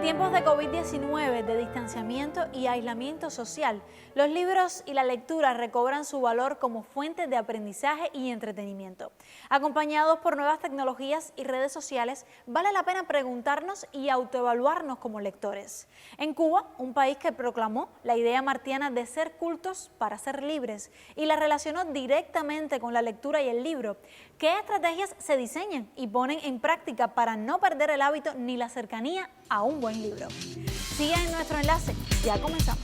tiempos de COVID-19, de distanciamiento y aislamiento social, los libros y la lectura recobran su valor como fuente de aprendizaje y entretenimiento. Acompañados por nuevas tecnologías y redes sociales, vale la pena preguntarnos y autoevaluarnos como lectores. En Cuba, un país que proclamó la idea martiana de ser cultos para ser libres y la relacionó directamente con la lectura y el libro, ¿qué estrategias se diseñan y ponen en práctica para no perder el hábito ni la cercanía a un buen libro? Sigan en nuestro enlace, ya comenzamos.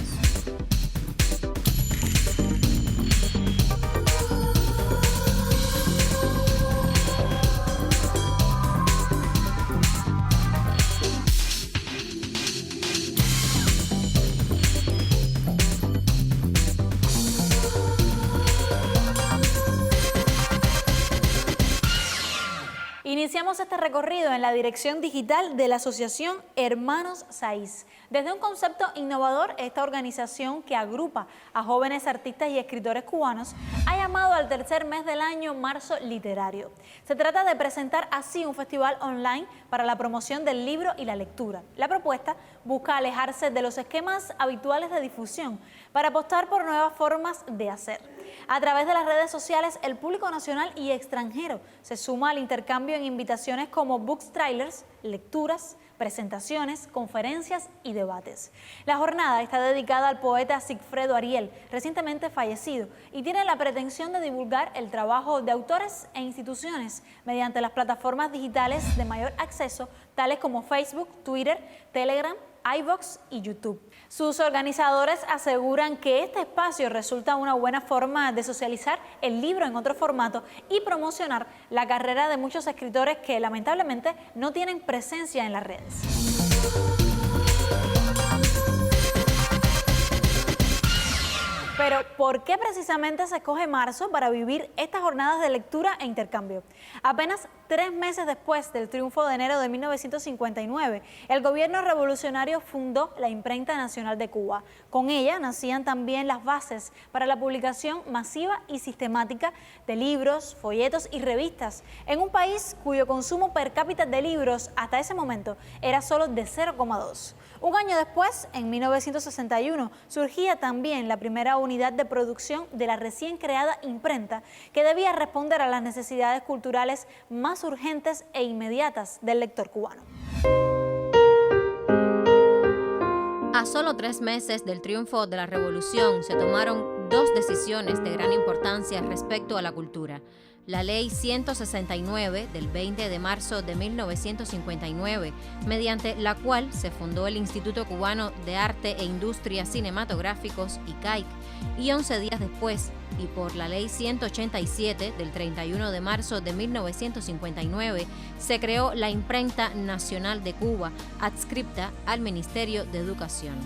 Iniciamos este recorrido en la dirección digital de la asociación Hermanos Saiz. Desde un concepto innovador, esta organización que agrupa a jóvenes artistas y escritores cubanos ha llamado al tercer mes del año Marzo Literario. Se trata de presentar así un festival online para la promoción del libro y la lectura. La propuesta busca alejarse de los esquemas habituales de difusión para apostar por nuevas formas de hacer. A través de las redes sociales, el público nacional y extranjero se suma al intercambio en invitaciones como books trailers, lecturas, presentaciones, conferencias y debates. La jornada está dedicada al poeta Sigfredo Ariel, recientemente fallecido, y tiene la pretensión de divulgar el trabajo de autores e instituciones mediante las plataformas digitales de mayor acceso, tales como Facebook, Twitter, Telegram, iVoox y YouTube. Sus organizadores aseguran que este espacio resulta una buena forma de socializar el libro en otro formato y promocionar la carrera de muchos escritores que lamentablemente no tienen presencia en las redes. Pero, ¿por qué precisamente se escoge marzo para vivir estas jornadas de lectura e intercambio? Apenas 3 meses después del triunfo de enero de 1959, el gobierno revolucionario fundó la Imprenta Nacional de Cuba. Con ella nacían también las bases para la publicación masiva y sistemática de libros, folletos y revistas, en un país cuyo consumo per cápita de libros hasta ese momento era solo de 0,2. Un año después, en 1961, surgía también la primera unidad de producción de la recién creada imprenta, que debía responder a las necesidades culturales más urgentes e inmediatas del lector cubano. A solo 3 meses del triunfo de la revolución se tomaron 2 decisiones de gran importancia respecto a la cultura. La Ley 169 del 20 de marzo de 1959, mediante la cual se fundó el Instituto Cubano de Arte e Industrias Cinematográficos, ICAIC, y 11 días después, y por la Ley 187 del 31 de marzo de 1959, se creó la Imprenta Nacional de Cuba, adscripta al Ministerio de Educación.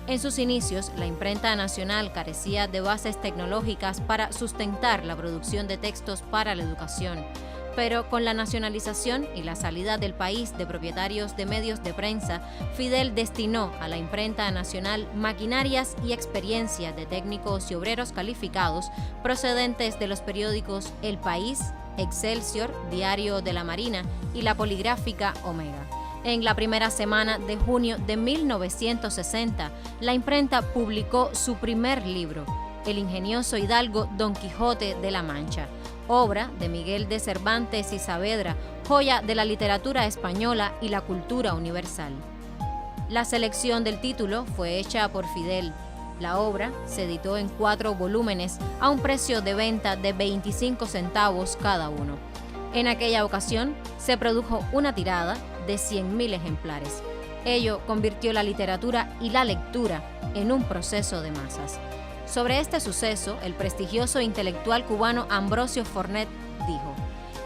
En sus inicios, la Imprenta Nacional carecía de bases tecnológicas para sustentar la producción de textos para la educación, pero con la nacionalización y la salida del país de propietarios de medios de prensa, Fidel destinó a la Imprenta Nacional maquinarias y experiencia de técnicos y obreros calificados procedentes de los periódicos El País, Excelsior, Diario de la Marina y la poligráfica Omega. En la primera semana de junio de 1960, la imprenta publicó su primer libro, El ingenioso hidalgo Don Quijote de la Mancha, obra de Miguel de Cervantes y Saavedra, joya de la literatura española y la cultura universal. La selección del título fue hecha por Fidel. La obra se editó en 4 volúmenes a un precio de venta de 25 centavos cada uno. En aquella ocasión se produjo una tirada de 100.000 ejemplares. Ello convirtió la literatura y la lectura en un proceso de masas. Sobre este suceso, el prestigioso intelectual cubano Ambrosio Fornet dijo: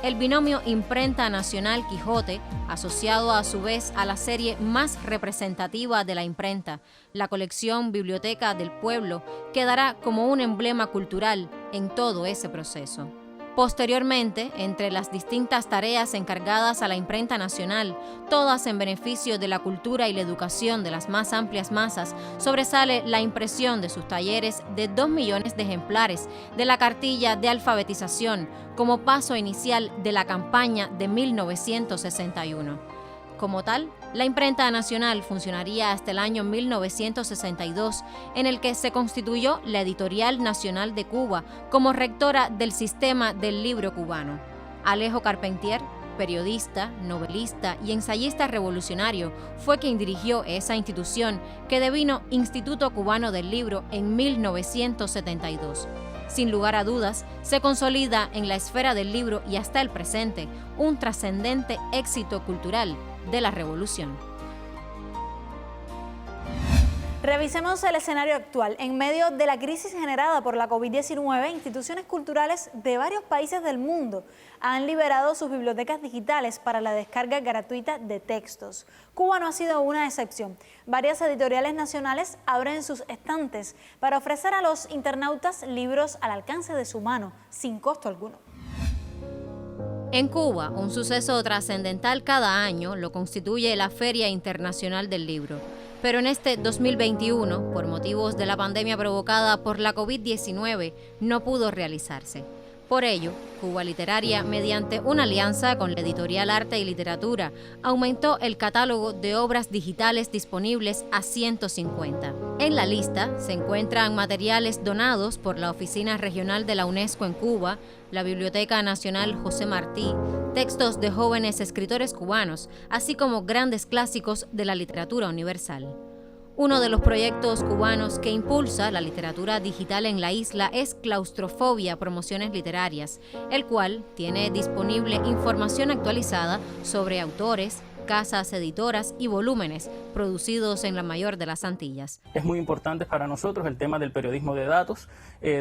el binomio Imprenta Nacional Quijote, asociado a su vez a la serie más representativa de la imprenta, la colección Biblioteca del Pueblo, quedará como un emblema cultural en todo ese proceso. Posteriormente, entre las distintas tareas encargadas a la Imprenta Nacional, todas en beneficio de la cultura y la educación de las más amplias masas, sobresale la impresión de sus talleres de 2 millones de ejemplares de la cartilla de alfabetización como paso inicial de la campaña de 1961. Como tal, la imprenta nacional funcionaría hasta el año 1962, en el que se constituyó la Editorial Nacional de Cuba como rectora del sistema del libro cubano. Alejo Carpentier, periodista, novelista y ensayista revolucionario, fue quien dirigió esa institución, que devino Instituto Cubano del Libro en 1972. Sin lugar a dudas, se consolida en la esfera del libro y hasta el presente un trascendente éxito cultural de la revolución. Revisemos el escenario actual. En medio de la crisis generada por la COVID-19, instituciones culturales de varios países del mundo han liberado sus bibliotecas digitales para la descarga gratuita de textos. Cuba no ha sido una excepción. Varias editoriales nacionales abren sus estantes para ofrecer a los internautas libros al alcance de su mano, sin costo alguno. En Cuba, un suceso trascendental cada año lo constituye la Feria Internacional del Libro. Pero en este 2021, por motivos de la pandemia provocada por la COVID-19, no pudo realizarse. Por ello, Cuba Literaria, mediante una alianza con la editorial Arte y Literatura, aumentó el catálogo de obras digitales disponibles a 150. En la lista se encuentran materiales donados por la Oficina Regional de la UNESCO en Cuba, la Biblioteca Nacional José Martí, textos de jóvenes escritores cubanos, así como grandes clásicos de la literatura universal. Uno de los proyectos cubanos que impulsa la literatura digital en la isla es Claustrofobia Promociones Literarias, el cual tiene disponible información actualizada sobre autores, casas editoras y volúmenes producidos en la mayor de las Antillas. Es muy importante para nosotros el tema del periodismo de datos,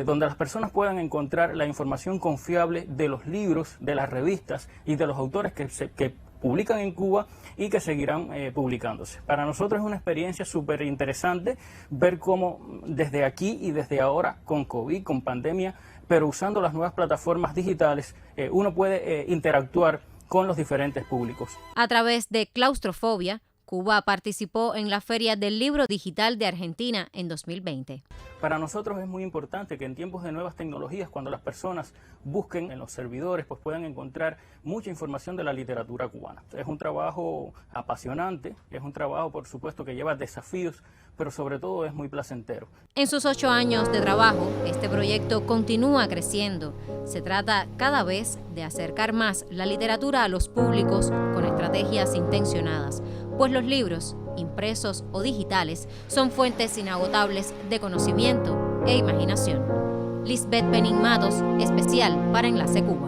donde las personas puedan encontrar la información confiable de los libros, de las revistas y de los autores que publican en Cuba y que seguirán publicándose. Para nosotros es una experiencia súper interesante ver cómo desde aquí y desde ahora, con COVID, con pandemia, pero usando las nuevas plataformas digitales, uno puede interactuar con los diferentes públicos. A través de Claustrofobia, Cuba participó en la Feria del Libro Digital de Argentina en 2020. Para nosotros es muy importante que en tiempos de nuevas tecnologías, cuando las personas busquen en los servidores, pues puedan encontrar mucha información de la literatura cubana. Es un trabajo apasionante, es un trabajo, por supuesto, que lleva desafíos, pero sobre todo es muy placentero. En sus 8 años de trabajo, este proyecto continúa creciendo. Se trata cada vez de acercar más la literatura a los públicos con estrategias intencionadas, pues los libros, impresos o digitales, son fuentes inagotables de conocimiento e imaginación. Lisbeth Penin Matos, especial para Enlace Cuba.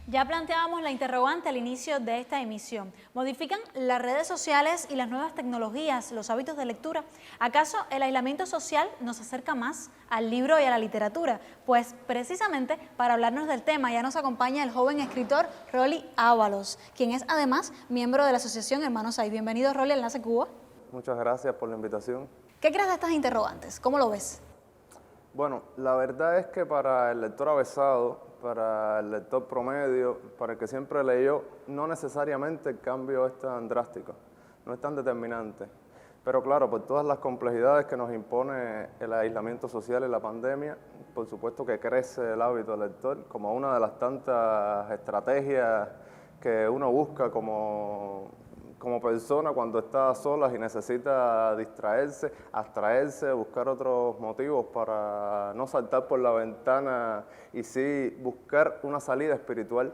Ya planteábamos la interrogante al inicio de esta emisión. ¿Modifican las redes sociales y las nuevas tecnologías los hábitos de lectura? ¿Acaso el aislamiento social nos acerca más al libro y a la literatura? Pues precisamente para hablarnos del tema ya nos acompaña el joven escritor Rolly Ábalos, quien es además miembro de la asociación Hermanos Saiz. Bienvenido, Rolly, a Enlace Cuba. Muchas gracias por la invitación. ¿Qué crees de estas interrogantes? ¿Cómo lo ves? Bueno, la verdad es que para el lector avesado, para el lector promedio, para el que siempre leyó, no necesariamente el cambio es tan drástico, no es tan determinante. Pero claro, por todas las complejidades que nos impone el aislamiento social y la pandemia, por supuesto que crece el hábito del lector como una de las tantas estrategias que uno busca como persona cuando está sola y necesita distraerse, abstraerse, buscar otros motivos para no saltar por la ventana y sí buscar una salida espiritual.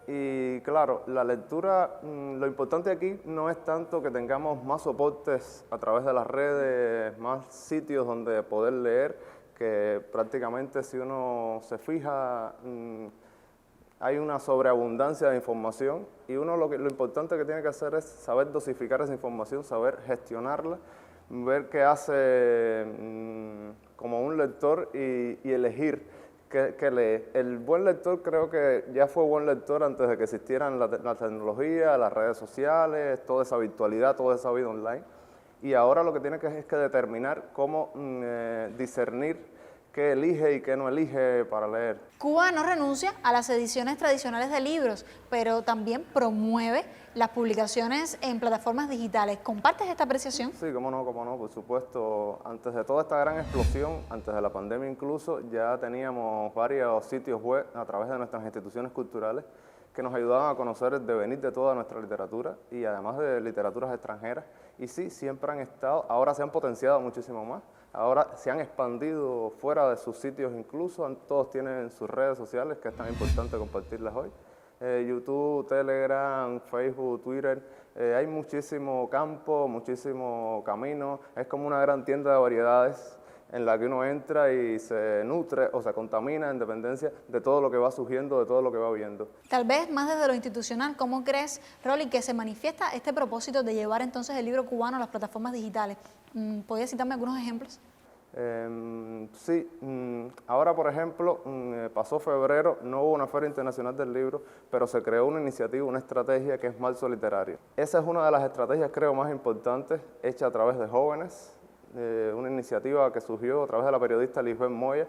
Y claro, la lectura, lo importante aquí no es tanto que tengamos más soportes a través de las redes, más sitios donde poder leer, que prácticamente si uno se fija, hay una sobreabundancia de información y uno lo importante que tiene que hacer es saber dosificar esa información, saber gestionarla, ver qué hace como un lector y elegir qué lee. El buen lector creo que ya fue buen lector antes de que existieran la tecnología, las redes sociales, toda esa virtualidad, toda esa vida online. Y ahora lo que tiene es que determinar cómo discernir qué elige y qué no elige para leer. Cuba no renuncia a las ediciones tradicionales de libros, pero también promueve las publicaciones en plataformas digitales. ¿Compartes esta apreciación? Sí, cómo no, por supuesto. Antes de toda esta gran explosión, antes de la pandemia incluso, ya teníamos varios sitios web a través de nuestras instituciones culturales que nos ayudaban a conocer el devenir de toda nuestra literatura y además de literaturas extranjeras. Y sí, siempre han estado, ahora se han potenciado muchísimo más, ahora se han expandido fuera de sus sitios incluso, todos tienen sus redes sociales, que es tan importante compartirlas hoy. YouTube, Telegram, Facebook, Twitter, hay muchísimo campo, muchísimo camino, es como una gran tienda de variedades en la que uno entra y se nutre o se contamina en dependencia de todo lo que va surgiendo, de todo lo que va viendo. Tal vez más desde lo institucional, ¿cómo crees, Rolly, que se manifiesta este propósito de llevar entonces el libro cubano a las plataformas digitales? ¿Podrías citarme algunos ejemplos? Sí, ahora por ejemplo, pasó febrero, no hubo una Feria Internacional del Libro, pero se creó una iniciativa, una estrategia que es Marzo Literario. Esa es una de las estrategias, creo, más importantes, hecha a través de jóvenes, una iniciativa que surgió a través de la periodista Lisbeth Moya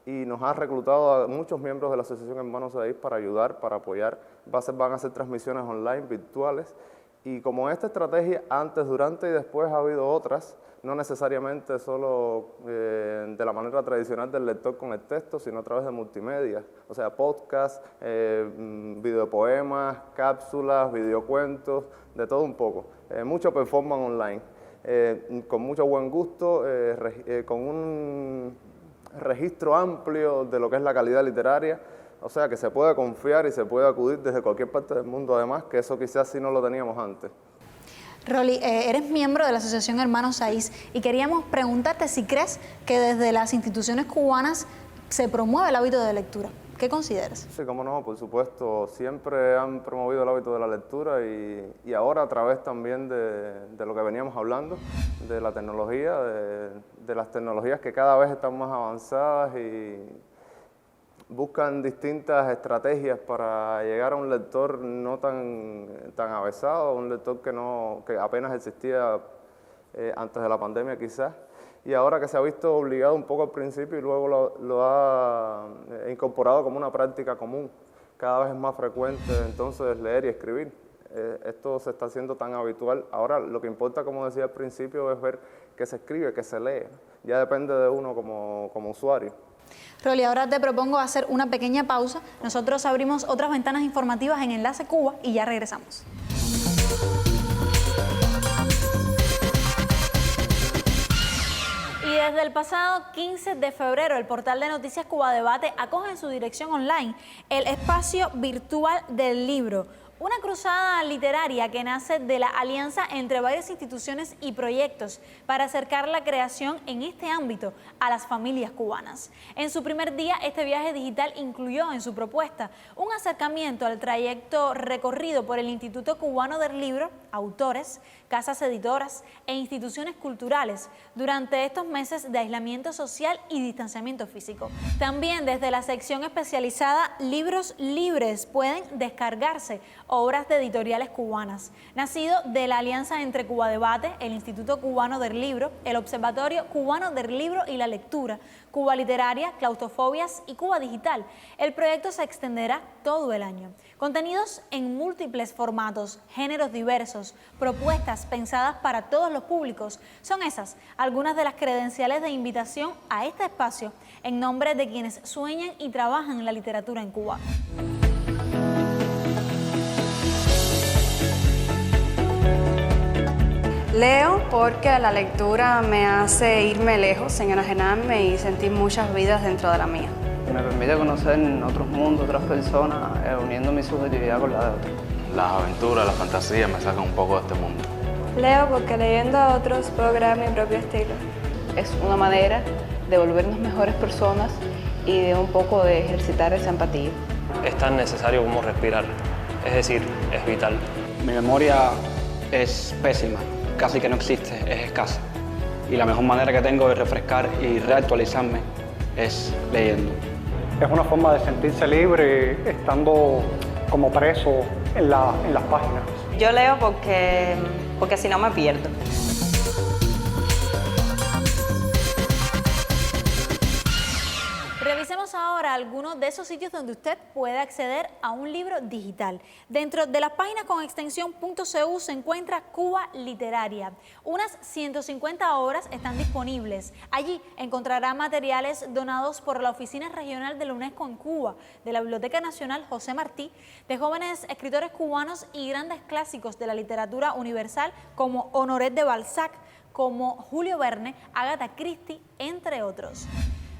y nos ha reclutado a muchos miembros de la Asociación Hermanos Saiz para ayudar, para apoyar. Van a hacer transmisiones online, virtuales, y como esta estrategia, antes, durante y después ha habido otras, no necesariamente solo de la manera tradicional del lector con el texto, sino a través de multimedia, o sea, podcasts, videopoemas, cápsulas, videocuentos, de todo un poco. Mucho performance online, con mucho buen gusto, con un registro amplio de lo que es la calidad literaria, o sea, que se puede confiar y se puede acudir desde cualquier parte del mundo, además, que eso quizás sí no lo teníamos antes. Rolly, eres miembro de la Asociación Hermanos Saiz y queríamos preguntarte si crees que desde las instituciones cubanas se promueve el hábito de lectura. ¿Qué consideras? Sí, cómo no, por supuesto. Siempre han promovido el hábito de la lectura y ahora a través también de lo que veníamos hablando, de la tecnología, de las tecnologías que cada vez están más avanzadas y buscan distintas estrategias para llegar a un lector no tan avesado, un lector que apenas existía antes de la pandemia quizás, y ahora que se ha visto obligado un poco al principio y luego lo ha incorporado como una práctica común, cada vez es más frecuente entonces leer y escribir. Esto se está haciendo tan habitual. Ahora lo que importa, como decía al principio, es ver que se escribe, que se lee. Ya depende de uno como usuario. Rolly, ahora te propongo hacer una pequeña pausa. Nosotros abrimos otras ventanas informativas en Enlace Cuba y ya regresamos. Y desde el pasado 15 de febrero, el portal de noticias Cuba Debate acoge en su dirección online el espacio virtual del libro. Una cruzada literaria que nace de la alianza entre varias instituciones y proyectos para acercar la creación en este ámbito a las familias cubanas. En su primer día, este viaje digital incluyó en su propuesta un acercamiento al trayecto recorrido por el Instituto Cubano del Libro, autores, casas editoras e instituciones culturales durante estos meses de aislamiento social y distanciamiento físico. También desde la sección especializada Libros Libres pueden descargarse obras de editoriales cubanas, nacido de la alianza entre Cuba Debate, el Instituto Cubano del Libro, el Observatorio Cubano del Libro y la Lectura, Cuba Literaria, Claustrofobias y Cuba Digital. El proyecto se extenderá todo el año. Contenidos en múltiples formatos, géneros diversos, propuestas pensadas para todos los públicos. Son esas algunas de las credenciales de invitación a este espacio en nombre de quienes sueñan y trabajan en la literatura en Cuba. Leo porque la lectura me hace irme lejos, enajenarme y sentir muchas vidas dentro de la mía. Me permite conocer otros mundos, otras personas, uniendo mi subjetividad con la de otros. Las aventuras, las fantasías me sacan un poco de este mundo. Leo porque leyendo a otros puedo crear mi propio estilo. Es una manera de volvernos mejores personas y de un poco de ejercitar esa empatía. Es tan necesario como respirar, es decir, es vital. Mi memoria es pésima, casi que no existe, es escasa. Y la mejor manera que tengo de refrescar y reactualizarme es leyendo. Es una forma de sentirse libre estando como preso en las páginas. Yo leo porque si no me pierdo. Revisemos Veamos ahora algunos de esos sitios donde usted puede acceder a un libro digital. Dentro de las páginas con extensión .cu se encuentra Cuba Literaria. Unas 150 obras están disponibles. Allí encontrará materiales donados por la Oficina Regional de la UNESCO en Cuba, de la Biblioteca Nacional José Martí, de jóvenes escritores cubanos y grandes clásicos de la literatura universal como Honoré de Balzac, como Julio Verne, Agatha Christie, entre otros.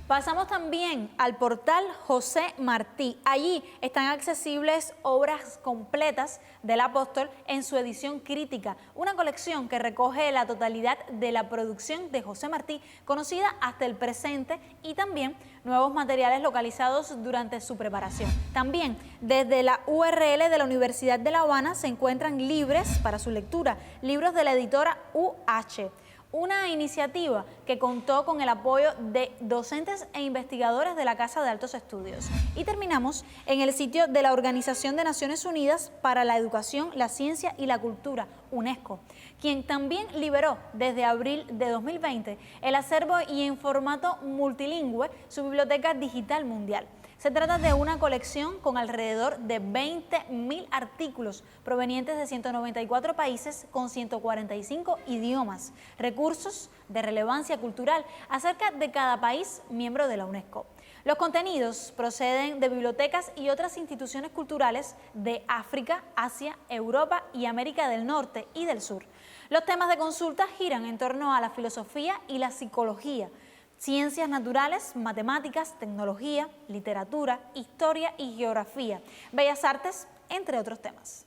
Pasamos también al portal José Martí. Allí están accesibles obras completas del apóstol en su edición crítica, una colección que recoge la totalidad de la producción de José Martí, conocida hasta el presente, y también nuevos materiales localizados durante su preparación. También desde la URL de la Universidad de La Habana se encuentran libres para su lectura, libros de la editora UH. Una iniciativa que contó con el apoyo de docentes e investigadores de la Casa de Altos Estudios. Y terminamos en el sitio de la Organización de Naciones Unidas para la Educación, la Ciencia y la Cultura, UNESCO, quien también liberó desde abril de 2020 el acervo y en formato multilingüe su biblioteca digital mundial. Se trata de una colección con alrededor de 20.000 artículos provenientes de 194 países con 145 idiomas, recursos de relevancia cultural acerca de cada país miembro de la UNESCO. Los contenidos proceden de bibliotecas y otras instituciones culturales de África, Asia, Europa y América del Norte y del Sur. Los temas de consulta giran en torno a la filosofía y la psicología, ciencias naturales, matemáticas, tecnología, literatura, historia y geografía, bellas artes, entre otros temas.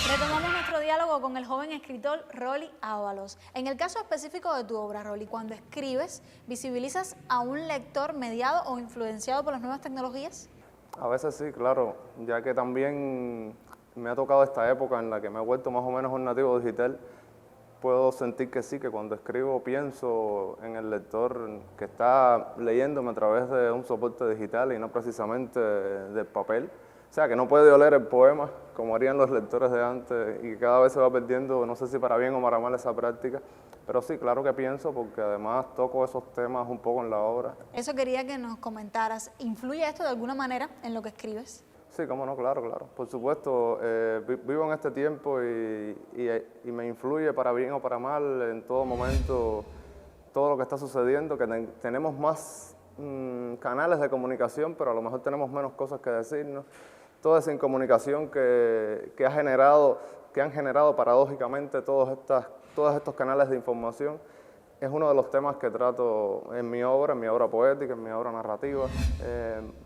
Retomamos nuestro diálogo con el joven escritor Rolly Ábalos. En el caso específico de tu obra, Rolly, cuando escribes, ¿visibilizas a un lector mediado o influenciado por las nuevas tecnologías? A veces sí, claro, ya que también me ha tocado esta época en la que me he vuelto más o menos un nativo digital. Puedo sentir que sí, que cuando escribo pienso en el lector que está leyéndome a través de un soporte digital y no precisamente del papel. O sea, que no puede oler el poema como harían los lectores de antes y cada vez se va perdiendo, no sé si para bien o para mal, esa práctica. Pero sí, claro que pienso, porque además toco esos temas un poco en la obra. Eso quería que nos comentaras. ¿Influye esto de alguna manera en lo que escribes? Sí, cómo no, claro, claro. Por supuesto, vivo en este tiempo y me influye para bien o para mal en todo momento todo lo que está sucediendo, que tenemos más canales de comunicación, pero a lo mejor tenemos menos cosas que decirnos. Toda esa incomunicación que han generado paradójicamente todos estos canales de información es uno de los temas que trato en mi obra poética, en mi obra narrativa.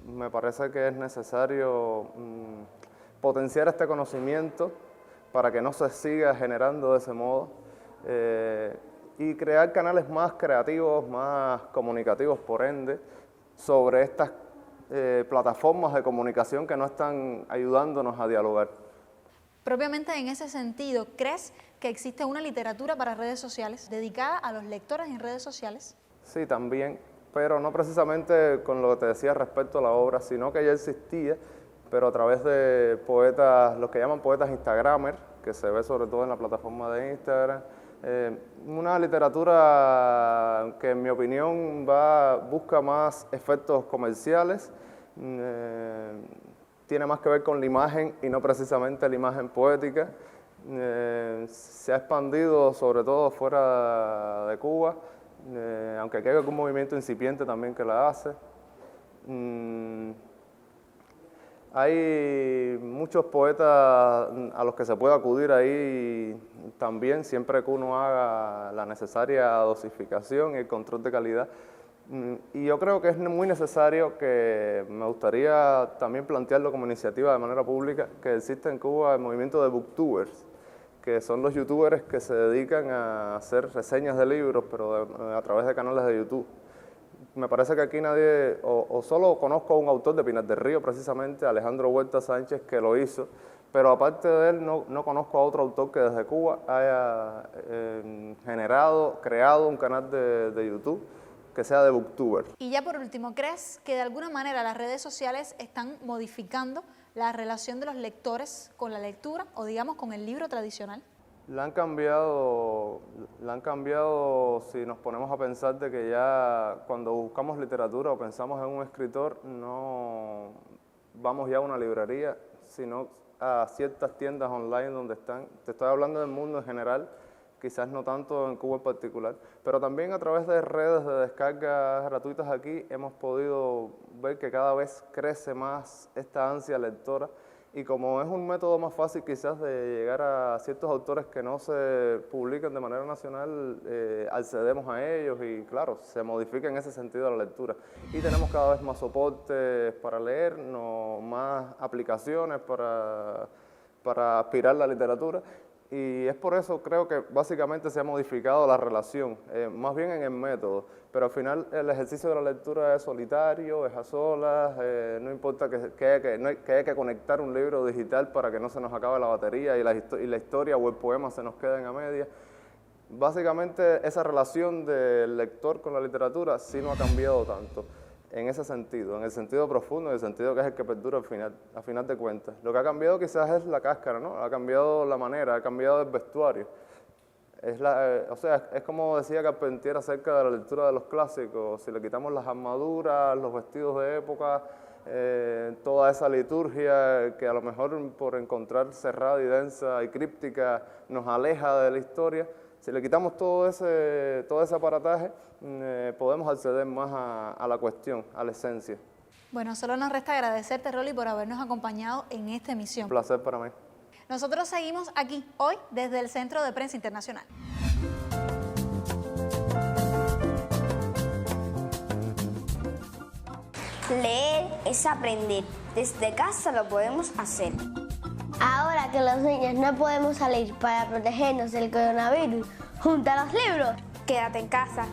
Me parece que es necesario potenciar este conocimiento para que no se siga generando de ese modo y crear canales más creativos, más comunicativos, por ende, sobre estas plataformas de comunicación que no están ayudándonos a dialogar. Propiamente en ese sentido, ¿crees que existe una literatura para redes sociales dedicada a los lectores en redes sociales? Sí, también, pero no precisamente con lo que te decía respecto a la obra, sino que ya existía, pero a través de poetas, los que llaman poetas instagramers, que se ve sobre todo en la plataforma de Instagram. Una literatura que en mi opinión busca más efectos comerciales, tiene más que ver con la imagen y no precisamente la imagen poética. Se ha expandido sobre todo fuera de Cuba, aunque aquí hay algún movimiento incipiente también que la hace. Hay muchos poetas a los que se puede acudir ahí también, siempre que uno haga la necesaria dosificación y el control de calidad. Y yo creo que es muy necesario, que me gustaría también plantearlo como iniciativa de manera pública, que existe en Cuba el movimiento de booktubers, que son los youtubers que se dedican a hacer reseñas de libros, pero a través de canales de YouTube. Me parece que aquí nadie, o solo conozco a un autor de Pinar del Río, precisamente, Alejandro Huerta Sánchez, que lo hizo, pero aparte de él no conozco a otro autor que desde Cuba haya creado un canal de YouTube que sea de booktuber. Y ya por último, ¿crees que de alguna manera las redes sociales están modificando la relación de los lectores con la lectura o digamos con el libro tradicional? La han cambiado si nos ponemos a pensar de que ya cuando buscamos literatura o pensamos en un escritor, no vamos ya a una librería, sino a ciertas tiendas online donde están. Te estoy hablando del mundo en general, quizás no tanto en Cuba en particular, pero también a través de redes de descargas gratuitas aquí hemos podido ver que cada vez crece más esta ansia lectora. Y como es un método más fácil quizás de llegar a ciertos autores que no se publican de manera nacional, accedemos a ellos y claro, se modifica en ese sentido la lectura. Y tenemos cada vez más soportes para leer, más aplicaciones para aspirar a la literatura. Y es por eso creo que básicamente se ha modificado la relación, más bien en el método, pero al final el ejercicio de la lectura es solitario, es a solas, no importa que haya que conectar un libro digital para que no se nos acabe la batería y la historia o el poema se nos queden a medias. Básicamente esa relación del lector con la literatura sí no ha cambiado tanto. En ese sentido, en el sentido profundo, en el sentido que es el que perdura a final de cuentas. Lo que ha cambiado quizás es la cáscara, ¿no? Ha cambiado la manera, ha cambiado el vestuario. Es como decía Carpentier acerca de la lectura de los clásicos, si le quitamos las armaduras, los vestidos de época, toda esa liturgia que a lo mejor por encontrar cerrada y densa y críptica nos aleja de la historia, si le quitamos todo ese aparataje, podemos acceder más a la cuestión, a la esencia. Bueno, solo nos resta agradecerte, Rolly, por habernos acompañado en esta emisión. Un placer para mí. Nosotros seguimos aquí, hoy, desde el Centro de Prensa Internacional. Leer es aprender. Desde casa lo podemos hacer. Ahora que los niños no podemos salir para protegernos del coronavirus, junta los libros. Quédate en casa.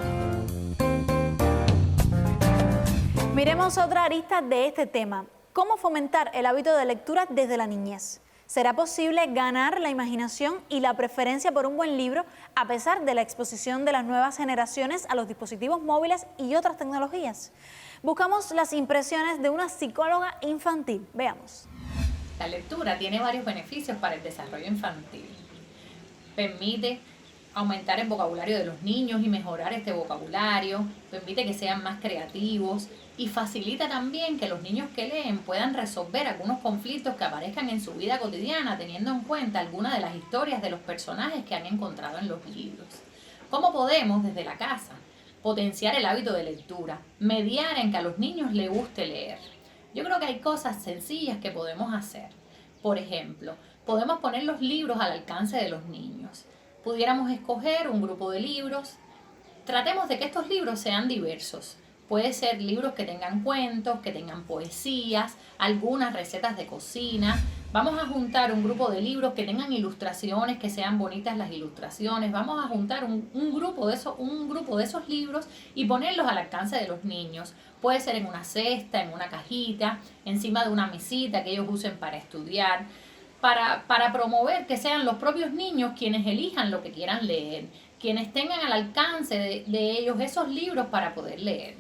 Miremos otra arista de este tema. ¿Cómo fomentar el hábito de lectura desde la niñez? ¿Será posible ganar la imaginación y la preferencia por un buen libro a pesar de la exposición de las nuevas generaciones a los dispositivos móviles y otras tecnologías? Buscamos las impresiones de una psicóloga infantil. Veamos. La lectura tiene varios beneficios para el desarrollo infantil. Permite aumentar el vocabulario de los niños y mejorar este vocabulario, permite que sean más creativos y facilita también que los niños que leen puedan resolver algunos conflictos que aparezcan en su vida cotidiana teniendo en cuenta algunas de las historias de los personajes que han encontrado en los libros. ¿Cómo podemos desde la casa potenciar el hábito de lectura, mediar en que a los niños les guste leer? Yo creo que hay cosas sencillas que podemos hacer. Por ejemplo, podemos poner los libros al alcance de los niños. Pudiéramos escoger un grupo de libros. Tratemos de que estos libros sean diversos. Puede ser libros que tengan cuentos, que tengan poesías, algunas recetas de cocina. Vamos a juntar un grupo de libros que tengan ilustraciones, que sean bonitas las ilustraciones. Vamos a juntar un grupo de esos libros y ponerlos al alcance de los niños. Puede ser en una cesta, en una cajita, encima de una mesita que ellos usen para estudiar. Para promover que sean los propios niños quienes elijan lo que quieran leer, quienes tengan al alcance de ellos esos libros para poder leer.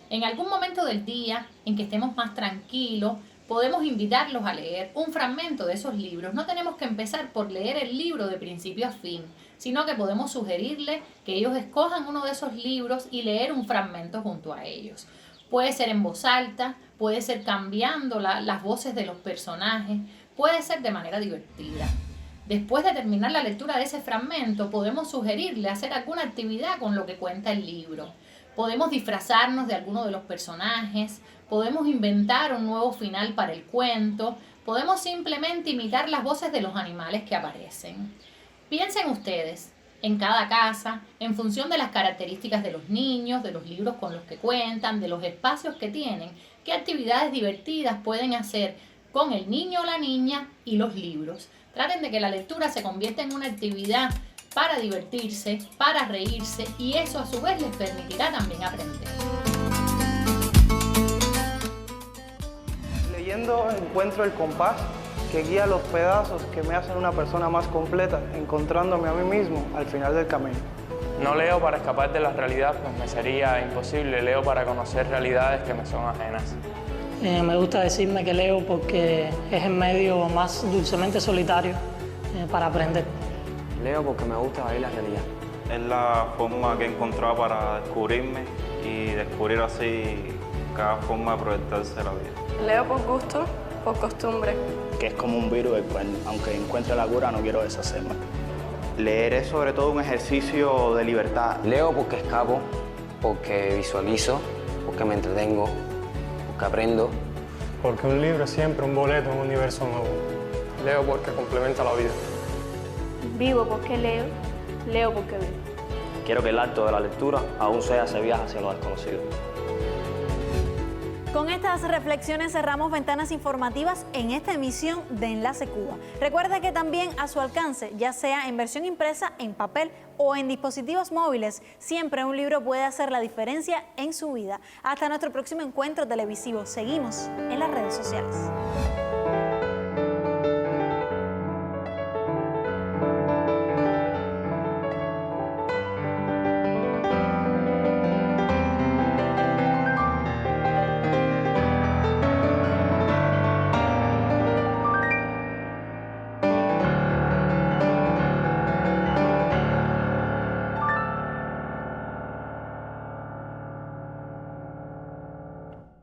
En algún momento del día en que estemos más tranquilos, podemos invitarlos a leer un fragmento de esos libros. No tenemos que empezar por leer el libro de principio a fin, sino que podemos sugerirles que ellos escojan uno de esos libros y leer un fragmento junto a ellos. Puede ser en voz alta, puede ser cambiando las voces de los personajes, puede ser de manera divertida. Después de terminar la lectura de ese fragmento, podemos sugerirle hacer alguna actividad con lo que cuenta el libro. Podemos disfrazarnos de alguno de los personajes, podemos inventar un nuevo final para el cuento, podemos simplemente imitar las voces de los animales que aparecen. Piensen ustedes, en cada casa, en función de las características de los niños, de los libros con los que cuentan, de los espacios que tienen, qué actividades divertidas pueden hacer con el niño o la niña y los libros. Traten de que la lectura se convierta en una actividad para divertirse, para reírse, y eso a su vez les permitirá también aprender. Leyendo encuentro el compás que guía los pedazos que me hacen una persona más completa, encontrándome a mí mismo al final del camino. No leo para escapar de la realidad, pues me sería imposible. Leo para conocer realidades que me son ajenas. Me gusta decirme que leo porque es el medio más dulcemente solitario para aprender. Leo porque me gusta ver la realidad. Es la forma que he encontrado para descubrirme y descubrir así cada forma de proyectarse la vida. Leo por gusto, por costumbre. Que es como un virus del cual, aunque encuentre la cura, no quiero deshacerme. Leer es sobre todo un ejercicio de libertad. Leo porque escapo, porque visualizo, porque me entretengo, porque aprendo. Porque un libro es siempre un boleto en un universo nuevo. Leo porque complementa la vida. Vivo porque leo, leo porque vivo. Quiero que el acto de la lectura aún sea ese viaje hacia lo desconocido. Con estas reflexiones cerramos Ventanas Informativas en esta emisión de Enlace Cuba. Recuerda que también a su alcance, ya sea en versión impresa, en papel o en dispositivos móviles, siempre un libro puede hacer la diferencia en su vida. Hasta nuestro próximo encuentro televisivo. Seguimos en las redes sociales.